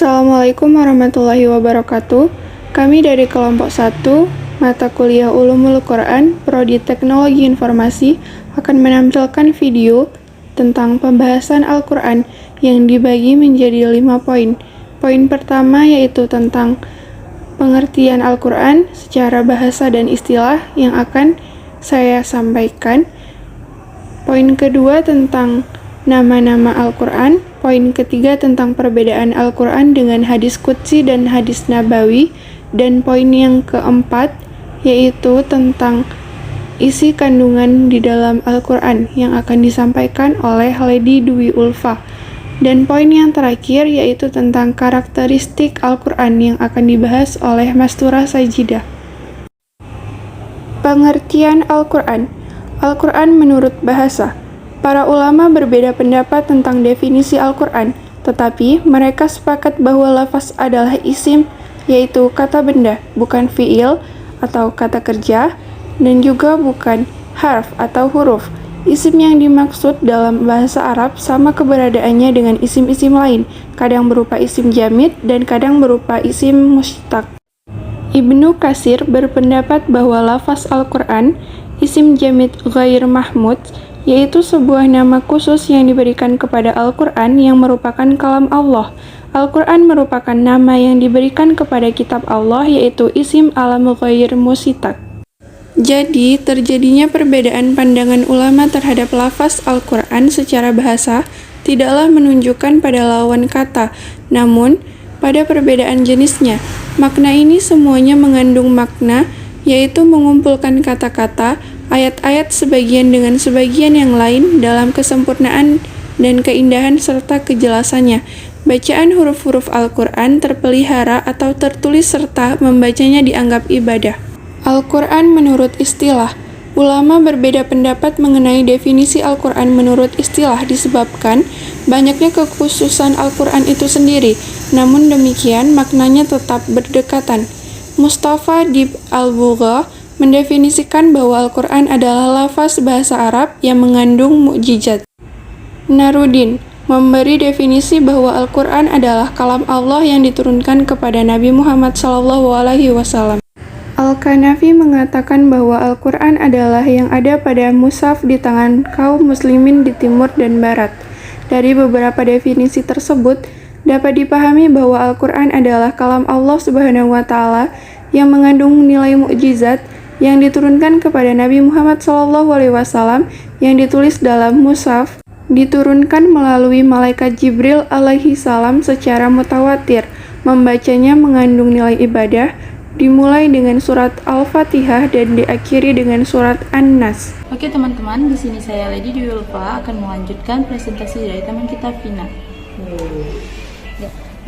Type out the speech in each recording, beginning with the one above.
Assalamualaikum warahmatullahi wabarakatuh. Kami dari kelompok 1, mata kuliah Ulumul Quran, Prodi Teknologi Informasi, akan menampilkan video tentang pembahasan Al-Quran yang dibagi menjadi 5 poin. Poin pertama yaitu tentang pengertian Al-Quran secara bahasa dan istilah yang akan saya sampaikan. Poin kedua tentang nama-nama Al-Quran. Poin ketiga tentang perbedaan Al-Quran dengan hadis qudsi dan hadis nabawi. Dan poin yang keempat yaitu tentang isi kandungan di dalam Al-Quran yang akan disampaikan oleh Lady Dwi Ulfa. Dan poin yang terakhir yaitu tentang karakteristik Al-Quran yang akan dibahas oleh Mastura Sajidah. Pengertian Al-Quran. Al-Quran menurut bahasa. Para ulama berbeda pendapat tentang definisi Al-Quran, tetapi mereka sepakat bahwa lafaz adalah isim, yaitu kata benda, bukan fiil atau kata kerja, dan juga bukan harf atau huruf. Isim yang dimaksud dalam bahasa Arab sama keberadaannya dengan isim-isim lain, kadang berupa isim jamid dan kadang berupa isim mushtaq. Ibnu Katsir berpendapat bahwa lafaz Al-Quran, isim jamid ghair mahmud, yaitu sebuah nama khusus yang diberikan kepada Al-Quran yang merupakan kalam Allah. Al-Quran merupakan nama yang diberikan kepada kitab Allah, yaitu isim alam ghair mushtaq. Jadi, terjadinya perbedaan pandangan ulama terhadap lafaz Al-Quran secara bahasa tidaklah menunjukkan pada lawan kata, namun pada perbedaan jenisnya. Makna ini semuanya mengandung makna, yaitu mengumpulkan kata-kata, ayat-ayat sebagian dengan sebagian yang lain dalam kesempurnaan dan keindahan serta kejelasannya. Bacaan huruf-huruf Al-Quran terpelihara atau tertulis serta membacanya dianggap ibadah. Al-Quran menurut istilah. Ulama berbeda pendapat mengenai definisi Al-Quran menurut istilah disebabkan banyaknya kekhususan Al-Quran itu sendiri, namun demikian maknanya tetap berdekatan. Mustafa Dib Al-Bugha mendefinisikan bahwa Al-Quran adalah lafaz bahasa Arab yang mengandung mukjizat. Narudin memberi definisi bahwa Al-Quran adalah kalam Allah yang diturunkan kepada Nabi Muhammad SAW. Al-Kanafi mengatakan bahwa Al-Quran adalah yang ada pada mushaf di tangan kaum muslimin di timur dan barat. Dari beberapa definisi tersebut, dapat dipahami bahwa Al-Quran adalah kalam Allah Subhanahu wa Ta'ala yang mengandung nilai mukjizat yang diturunkan kepada Nabi Muhammad SAW yang ditulis dalam mushaf, diturunkan melalui malaikat Jibril alaihi salam secara mutawatir. Membacanya mengandung nilai ibadah, dimulai dengan surat Al-Fatihah dan diakhiri dengan surat An-Nas. Oke teman-teman, di sini saya Lady Dwi Ulfa akan melanjutkan presentasi dari teman kita Vina.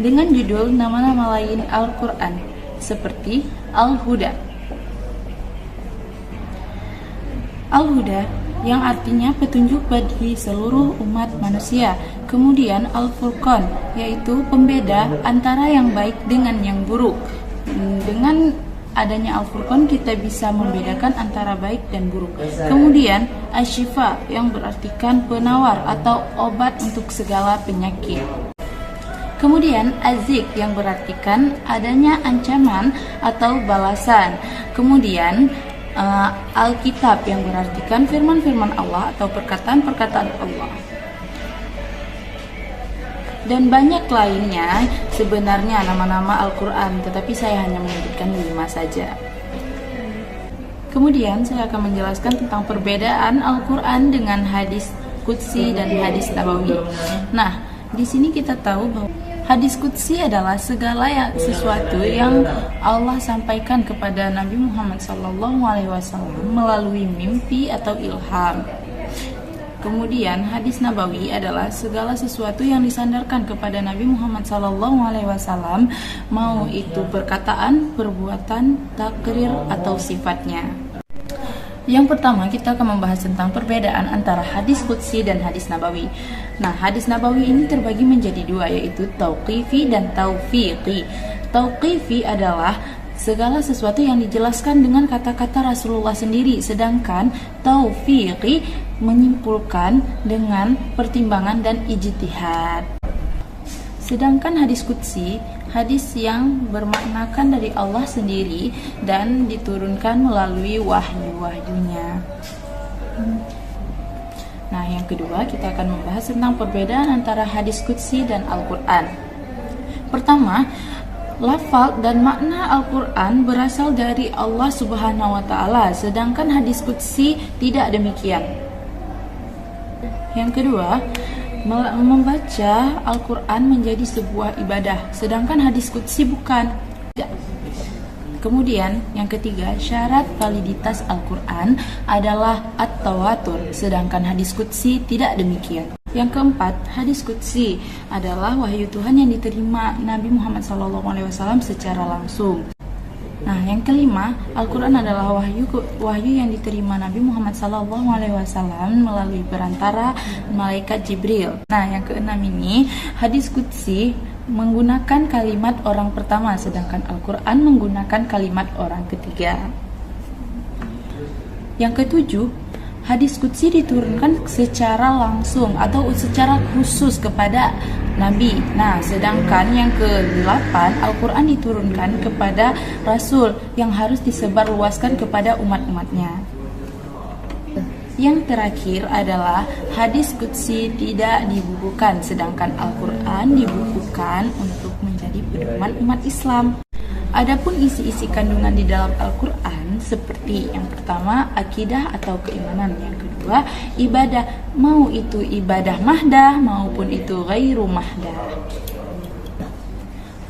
Dengan judul nama-nama lain Al-Quran, seperti Al-Huda. Al-Huda yang artinya petunjuk bagi seluruh umat manusia. Kemudian Al-Furqan, yaitu pembeda antara yang baik dengan yang buruk. Dengan adanya Al-Furqan kita bisa membedakan antara baik dan buruk. Kemudian Asy-Syifa yang berartikan penawar atau obat untuk segala penyakit. Kemudian Az-Zik yang berartikan adanya ancaman atau balasan. Kemudian Alkitab yang berartikan firman-firman Allah atau perkataan-perkataan Allah. Dan banyak lainnya sebenarnya nama-nama Al-Quran, tetapi saya hanya menyebutkan 5 saja. Kemudian saya akan menjelaskan tentang perbedaan Al-Quran dengan hadis qudsi dan hadis nabawi. Nah, di sini kita tahu bahwa hadis qudsi adalah segala sesuatu yang Allah sampaikan kepada Nabi Muhammad SAW melalui mimpi atau ilham. Kemudian hadis nabawi adalah segala sesuatu yang disandarkan kepada Nabi Muhammad SAW, mau itu perkataan, perbuatan, takrir atau sifatnya. Yang pertama kita akan membahas tentang perbedaan antara hadis qudsi dan hadis nabawi. Nah, hadis nabawi ini terbagi menjadi 2, yaitu tauqifi dan taufiqi. Tauqifi adalah segala sesuatu yang dijelaskan dengan kata-kata Rasulullah sendiri, sedangkan taufiqi menyimpulkan dengan pertimbangan dan ijtihad. Sedangkan hadis qudsi, hadis yang bermaknakan dari Allah sendiri dan diturunkan melalui wahyu-wahyunya. Nah, yang kedua kita akan membahas tentang perbedaan antara hadis qudsi dan Al-Quran. Pertama, lafaz dan makna Al-Quran berasal dari Allah Subhanahu wa Ta'ala, sedangkan hadis qudsi tidak demikian. Yang kedua, membaca Al-Quran menjadi sebuah ibadah, sedangkan hadis qudsi bukan. Kemudian, yang ketiga, syarat validitas Al-Quran adalah at-tawatur, sedangkan hadis qudsi tidak demikian. Yang keempat, hadis qudsi adalah wahyu Tuhan yang diterima Nabi Muhammad SAW secara langsung. Nah, yang kelima, Al-Quran adalah wahyu yang diterima Nabi Muhammad SAW melalui perantara malaikat Jibril. Nah, yang keenam ini, hadis qudsi menggunakan kalimat orang pertama, sedangkan Al-Quran menggunakan kalimat orang ketiga. Yang ketujuh, hadis qudsi diturunkan secara langsung atau secara khusus kepada Nabi. Nah, sedangkan yang ke-8, Al-Quran diturunkan kepada Rasul yang harus disebarluaskan kepada umat-umatnya. Yang terakhir adalah hadis qudsi tidak dibukukan, sedangkan Al-Quran dibukukan untuk menjadi pedoman umat Islam. Adapun isi-isi kandungan di dalam Al-Quran seperti yang pertama, akidah atau keimanan. Yang kedua, ibadah, mau itu ibadah mahdah maupun itu ghairu mahdah.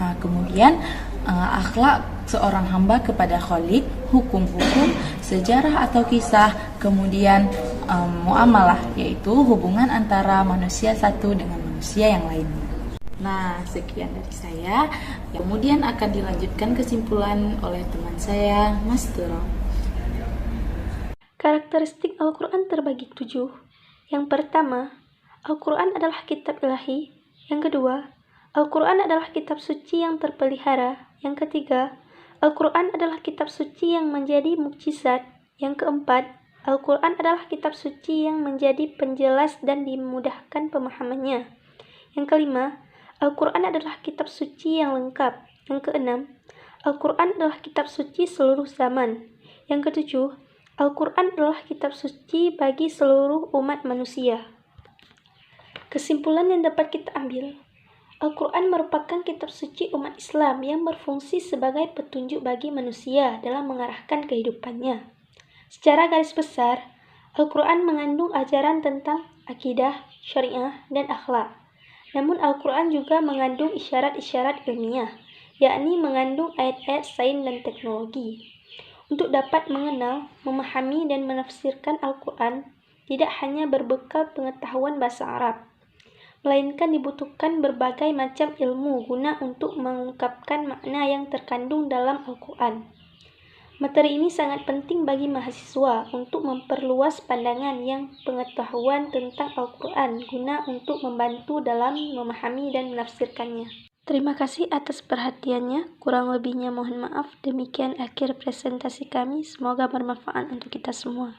Nah, kemudian akhlak seorang hamba kepada Khalik, hukum-hukum, sejarah atau kisah, kemudian muamalah, yaitu hubungan antara manusia satu dengan manusia yang lainnya. Nah, sekian dari saya. Kemudian akan dilanjutkan kesimpulan oleh teman saya, Mas Turo. Karakteristik Al-Quran terbagi 7. Yang pertama, Al-Quran adalah kitab ilahi. Yang kedua, Al-Quran adalah kitab suci yang terpelihara. Yang ketiga, Al-Quran adalah kitab suci yang menjadi mukjizat. Yang keempat, Al-Quran adalah kitab suci yang menjadi penjelas dan dimudahkan pemahamannya. Yang kelima, Al-Quran adalah kitab suci yang lengkap. Yang keenam, Al-Quran adalah kitab suci seluruh zaman. Yang ketujuh, Al-Quran adalah kitab suci bagi seluruh umat manusia. Kesimpulan yang dapat kita ambil, Al-Quran merupakan kitab suci umat Islam yang berfungsi sebagai petunjuk bagi manusia dalam mengarahkan kehidupannya. Secara garis besar, Al-Quran mengandung ajaran tentang akidah, syariah, dan akhlak. Namun Al-Quran juga mengandung isyarat-isyarat ilmiah, yakni mengandung ayat-ayat sains dan teknologi. Untuk dapat mengenal, memahami, dan menafsirkan Al-Quran, tidak hanya berbekal pengetahuan bahasa Arab, melainkan dibutuhkan berbagai macam ilmu guna untuk mengungkapkan makna yang terkandung dalam Al-Quran. Materi ini sangat penting bagi mahasiswa untuk memperluas pandangan yang pengetahuan tentang Al-Quran guna untuk membantu dalam memahami dan menafsirkannya. Terima kasih atas perhatiannya, kurang lebihnya mohon maaf. Demikian akhir presentasi kami, semoga bermanfaat untuk kita semua.